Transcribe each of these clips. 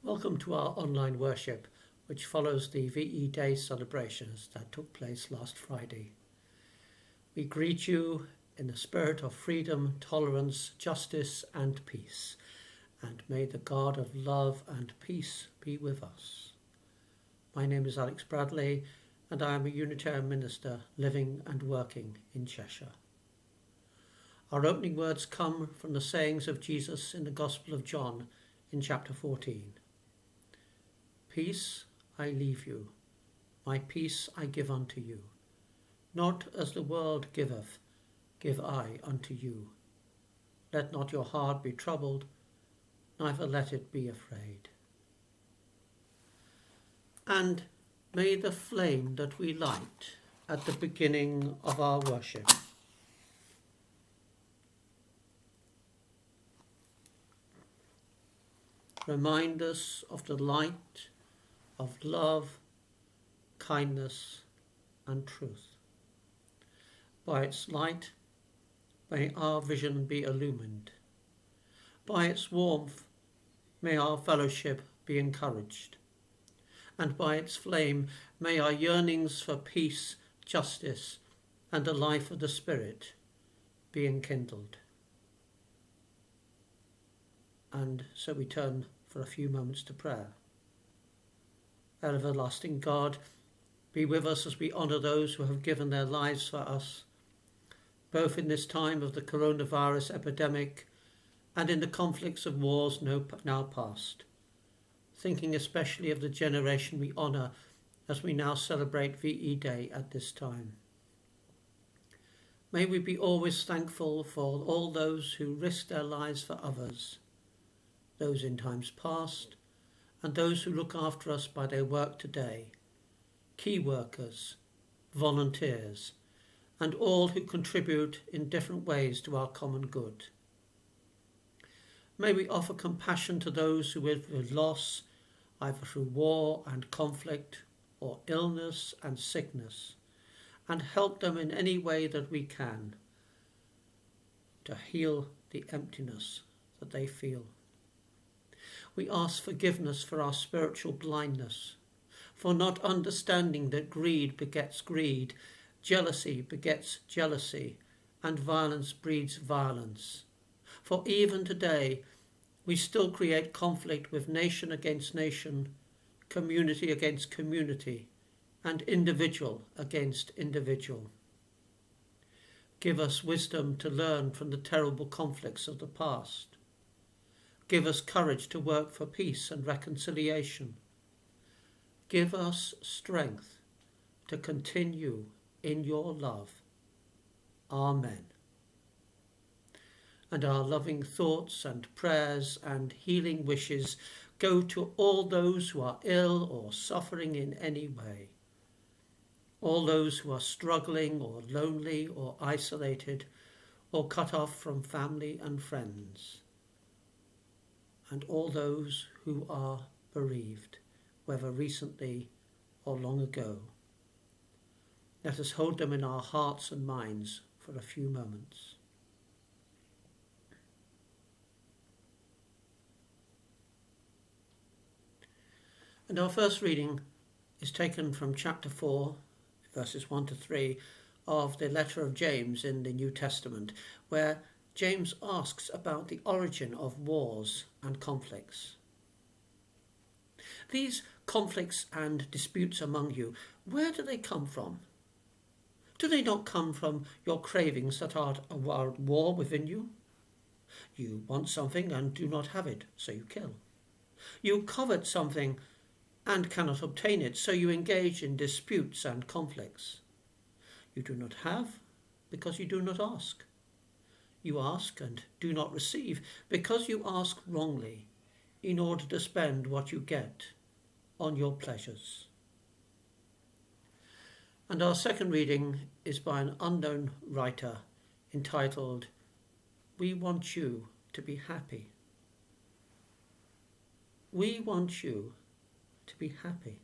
Welcome to our online worship, which follows the VE Day celebrations that took place last Friday. We greet you in the spirit of freedom, tolerance, justice and peace, and may the God of love and peace be with us. My name is Alex Bradley, and I am a Unitarian minister living and working in Cheshire. Our opening words come from the sayings of Jesus in the Gospel of John in chapter 14. Peace I leave you, my peace I give unto you. Not as the world giveth, give I unto you. Let not your heart be troubled, neither let it be afraid. And may the flame that we light at the beginning of our worship remind us of the light of love, kindness and truth. By its light may our vision be illumined. By its warmth may our fellowship be encouraged. And by its flame may our yearnings for peace, justice and the life of the Spirit be enkindled. And so we turn for a few moments to prayer. Our everlasting God, be with us as we honour those who have given their lives for us, both in this time of the coronavirus epidemic and in the conflicts of wars now past, thinking especially of the generation we honour as we now celebrate VE Day at this time. May we be always thankful for all those who risk their lives for others, those in times past, and those who look after us by their work today, key workers, volunteers, and all who contribute in different ways to our common good. May we offer compassion to those who live with loss, either through war and conflict, or illness and sickness, and help them in any way that we can to heal the emptiness that they feel. We ask forgiveness for our spiritual blindness, for not understanding that greed begets greed, jealousy begets jealousy, and violence breeds violence. For even today, we still create conflict with nation against nation, community against community, and individual against individual. Give us wisdom to learn from the terrible conflicts of the past. Give us courage to work for peace and reconciliation. Give us strength to continue in your love. Amen. And our loving thoughts and prayers and healing wishes go to all those who are ill or suffering in any way, all those who are struggling or lonely or isolated or cut off from family and friends, and all those who are bereaved, whether recently or long ago. Let us hold them in our hearts and minds for a few moments. And our first reading is taken from chapter 4, verses 1 to 3 of the letter of James in the New Testament, where James asks about the origin of wars and conflicts. These conflicts and disputes among you, where do they come from? Do they not come from your cravings that are at war within you? You want something and do not have it, so you kill. You covet something and cannot obtain it, so you engage in disputes and conflicts. You do not have because you do not ask. You ask and do not receive because you ask wrongly, in order to spend what you get on your pleasures. And our second reading is by an unknown writer entitled, We Want You to Be Happy. We want you to be happy.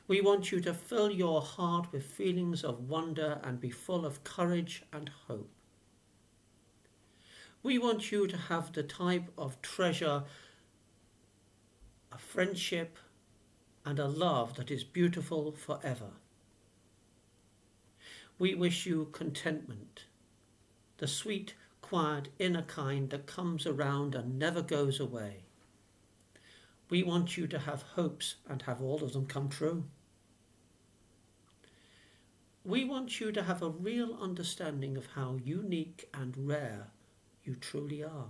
We want you to fill your heart with feelings of wonder and be full of courage and hope. We want you to have the type of treasure friendship, and a love that is beautiful forever. We wish you contentment, the sweet, quiet, inner kind that comes around and never goes away. We want you to have hopes and have all of them come true. We want you to have a real understanding of how unique and rare you truly are.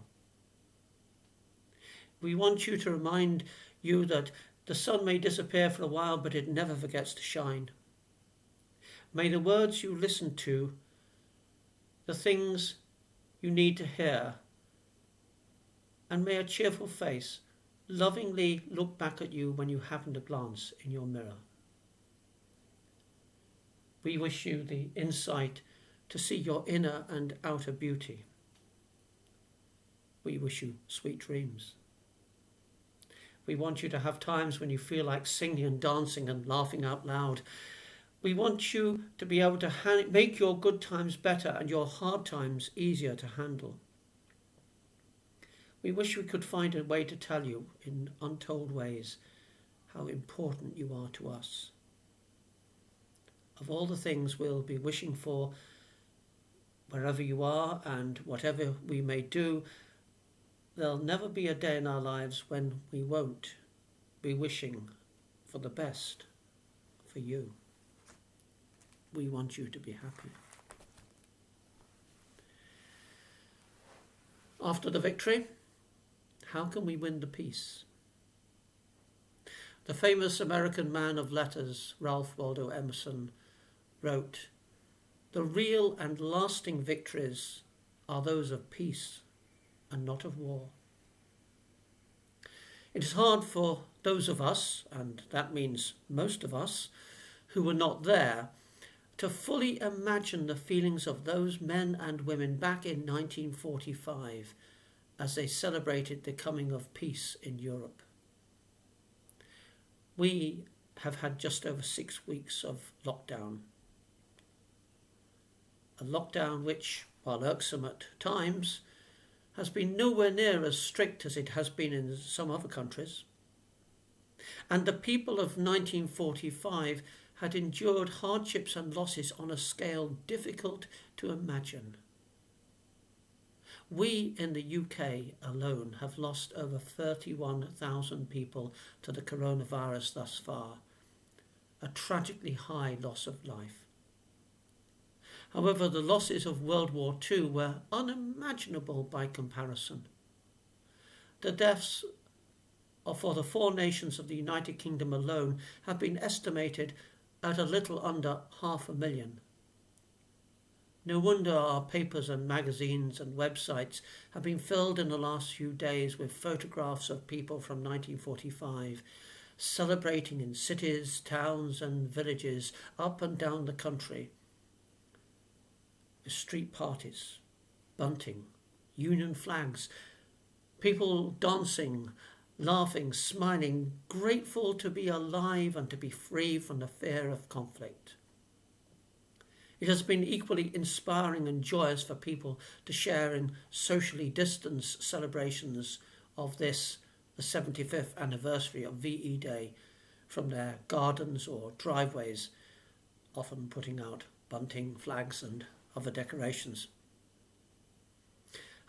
We want you to remind you that the sun may disappear for a while, but it never forgets to shine. May the words you listen to, the things you need to hear, and may a cheerful face lovingly look back at you when you happen to glance in your mirror. We wish you the insight to see your inner and outer beauty. We wish you sweet dreams. We want you to have times when you feel like singing and dancing and laughing out loud. We want you to be able to make your good times better and your hard times easier to handle. We wish we could find a way to tell you in untold ways how important you are to us. Of all the things we'll be wishing for wherever you are and whatever we may do, there'll never be a day in our lives when we won't be wishing for the best for you. We want you to be happy. After the victory, how can we win the peace? The famous American man of letters, Ralph Waldo Emerson, wrote, "The real and lasting victories are those of peace and not of war." It is hard for those of us, and that means most of us, who were not there, to fully imagine the feelings of those men and women back in 1945 as they celebrated the coming of peace in Europe. We have had just over 6 weeks of lockdown. A lockdown which, while irksome at times, has been nowhere near as strict as it has been in some other countries. And the people of 1945 had endured hardships and losses on a scale difficult to imagine. We in the UK alone have lost over 31,000 people to the coronavirus thus far, a tragically high loss of life. However, the losses of World War II were unimaginable by comparison. The deaths for the 4 nations of the United Kingdom alone have been estimated at a little under 500,000. No wonder our papers and magazines and websites have been filled in the last few days with photographs of people from 1945 celebrating in cities, towns and villages up and down the country. Street parties, bunting, Union flags, people dancing, laughing, smiling, grateful to be alive and to be free from the fear of conflict. It has been equally inspiring and joyous for people to share in socially distanced celebrations of this, the 75th anniversary of VE Day, from their gardens or driveways, often putting out bunting, flags and other decorations.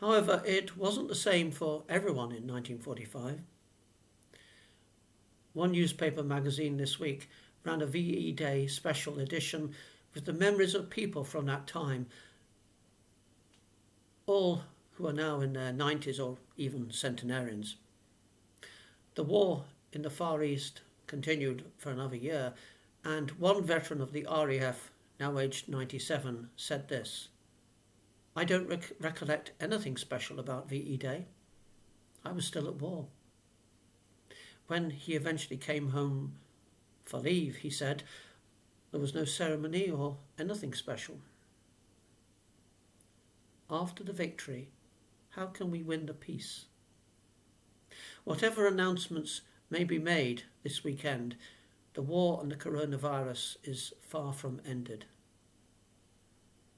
However, it wasn't the same for everyone in 1945. One newspaper magazine this week ran a VE Day special edition with the memories of people from that time, all who are now in their 90s or even centenarians. The war in the Far East continued for another year, and one veteran of the RAF, now aged 97, said this: "I don't recollect anything special about VE Day. I was still at war." When he eventually came home for leave, he said there was no ceremony or anything special. After the victory, how can we win the peace? Whatever announcements may be made this weekend, the war on the coronavirus is far from ended.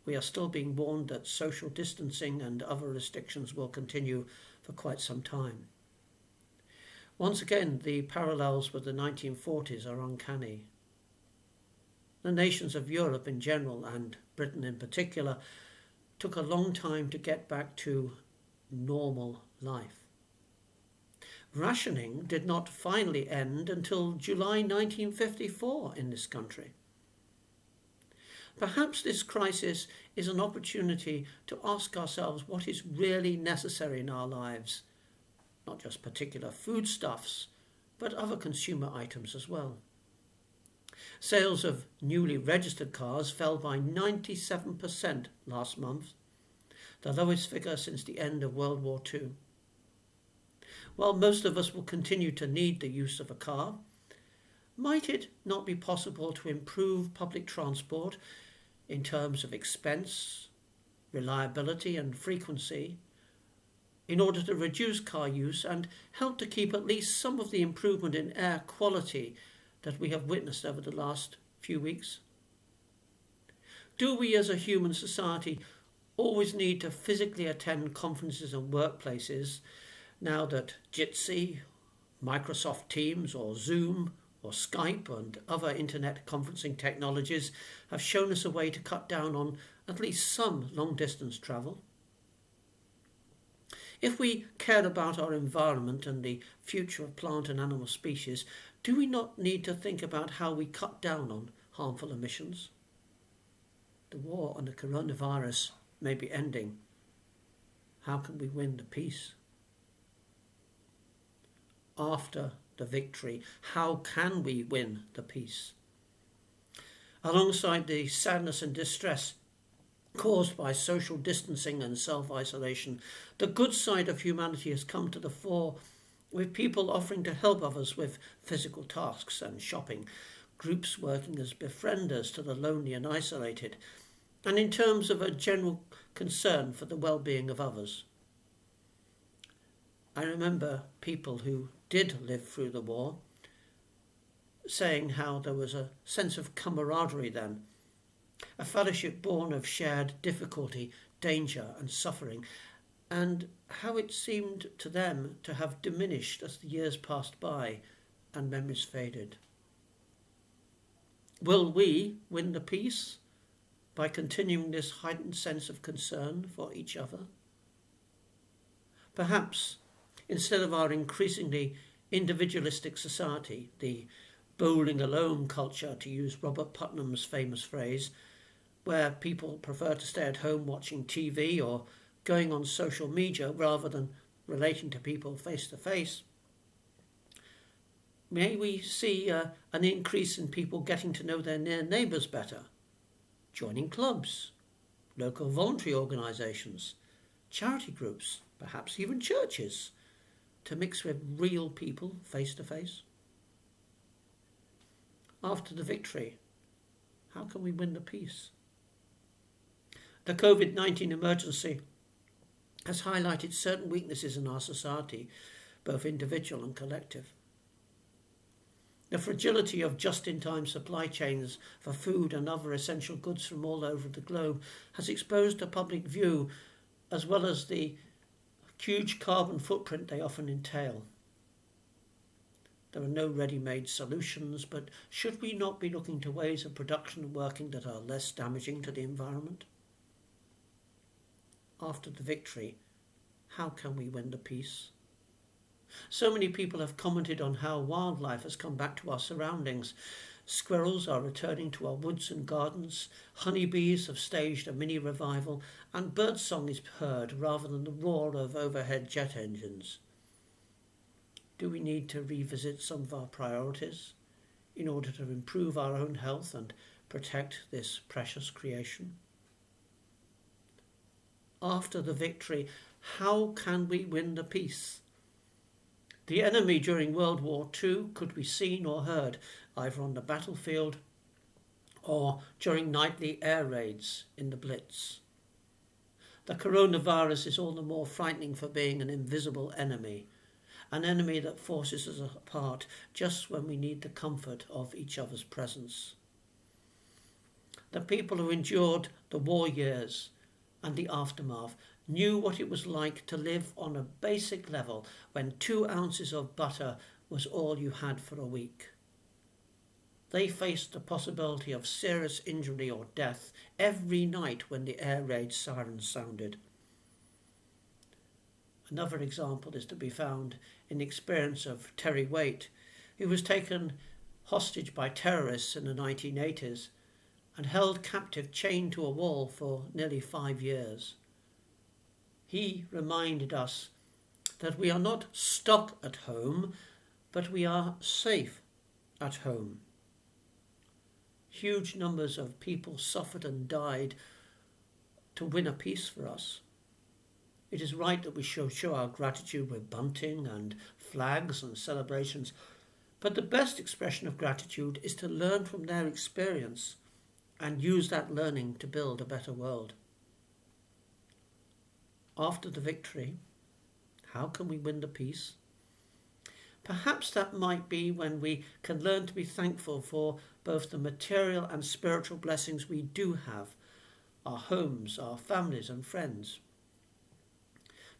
We are still being warned that social distancing and other restrictions will continue for quite some time. Once again, the parallels with the 1940s are uncanny. The nations of Europe in general, and Britain in particular, took a long time to get back to normal life. Rationing did not finally end until July 1954 in this country. Perhaps this crisis is an opportunity to ask ourselves what is really necessary in our lives, not just particular foodstuffs, but other consumer items as well. Sales of newly registered cars fell by 97% last month, the lowest figure since the end of World War II. While most of us will continue to need the use of a car, might it not be possible to improve public transport in terms of expense, reliability and frequency in order to reduce car use and help to keep at least some of the improvement in air quality that we have witnessed over the last few weeks? Do we as a human society always need to physically attend conferences and workplaces now that Jitsi, Microsoft Teams or Zoom or Skype and other internet conferencing technologies have shown us a way to cut down on at least some long-distance travel? If we care about our environment and the future of plant and animal species, do we not need to think about how we cut down on harmful emissions? The war on the coronavirus may be ending. How can we win the peace? After the victory, how can we win the peace? Alongside the sadness and distress caused by social distancing and self-isolation, the good side of humanity has come to the fore, with people offering to help others with physical tasks and shopping, groups working as befrienders to the lonely and isolated, and in terms of a general concern for the well-being of others. I remember people who did live through the war saying how there was a sense of camaraderie then, a fellowship born of shared difficulty, danger and suffering, and how it seemed to them to have diminished as the years passed by and memories faded. Will we win the peace by continuing this heightened sense of concern for each other? Perhaps, instead of our increasingly individualistic society, the bowling alone culture, to use Robert Putnam's famous phrase, where people prefer to stay at home watching TV or going on social media rather than relating to people face to face, may we see an increase in people getting to know their near neighbours better, joining clubs, local voluntary organisations, charity groups, perhaps even churches, to mix with real people face to face? After the victory, how can we win the peace? The COVID-19 emergency has highlighted certain weaknesses in our society, both individual and collective. The fragility of just-in-time supply chains for food and other essential goods from all over the globe has exposed to public view, as well as the huge carbon footprint they often entail. There are no ready-made solutions, but should we not be looking to ways of production and working that are less damaging to the environment? After the victory, how can we win the peace? So many people have commented on how wildlife has come back to our surroundings. Squirrels are returning to our woods and gardens, honeybees have staged a mini revival, and birdsong is heard rather than the roar of overhead jet engines. Do we need to revisit some of our priorities in order to improve our own health and protect this precious creation? After the victory, how can we win the peace? The enemy during World War II could be seen or heard either on the battlefield or during nightly air raids in the Blitz. The coronavirus is all the more frightening for being an invisible enemy, an enemy that forces us apart just when we need the comfort of each other's presence. The people who endured the war years and the aftermath knew what it was like to live on a basic level when 2 ounces of butter was all you had for a week. They faced the possibility of serious injury or death every night when the air raid sirens sounded. Another example is to be found in the experience of Terry Waite, who was taken hostage by terrorists in the 1980s and held captive chained to a wall for nearly 5 years. He reminded us that we are not stuck at home, but we are safe at home. Huge numbers of people suffered and died to win a peace for us. It is right that we show our gratitude with bunting and flags and celebrations, but the best expression of gratitude is to learn from their experience and use that learning to build a better world. After the victory, how can we win the peace? Perhaps that might be when we can learn to be thankful for both the material and spiritual blessings we do have, our homes, our families and friends.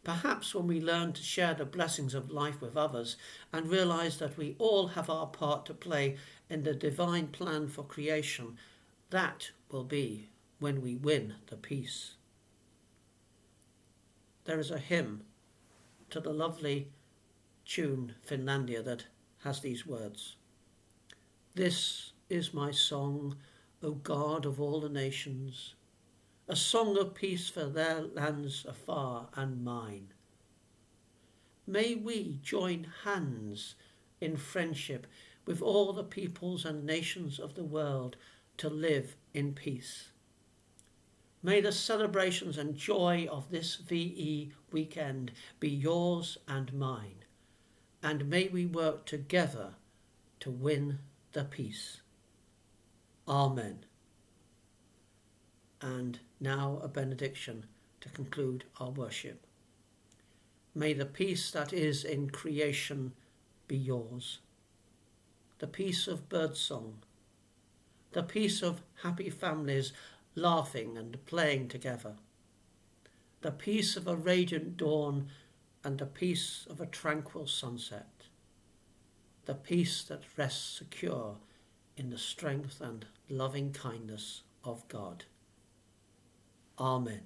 Perhaps when we learn to share the blessings of life with others and realise that we all have our part to play in the divine plan for creation, that will be when we win the peace. There is a hymn to the lovely tune Finlandia that has these words. This is my song, O God of all the nations, a song of peace for their lands afar and mine. May we join hands in friendship with all the peoples and nations of the world to live in peace. May the celebrations and joy of this VE weekend be yours and mine, and may we work together to win the peace. Amen. And now a benediction to conclude our worship. May the peace that is in creation be yours. The peace of birdsong, the peace of happy families laughing and playing together, the peace of a radiant dawn and the peace of a tranquil sunset, the peace that rests secure in the strength and loving kindness of God. Amen.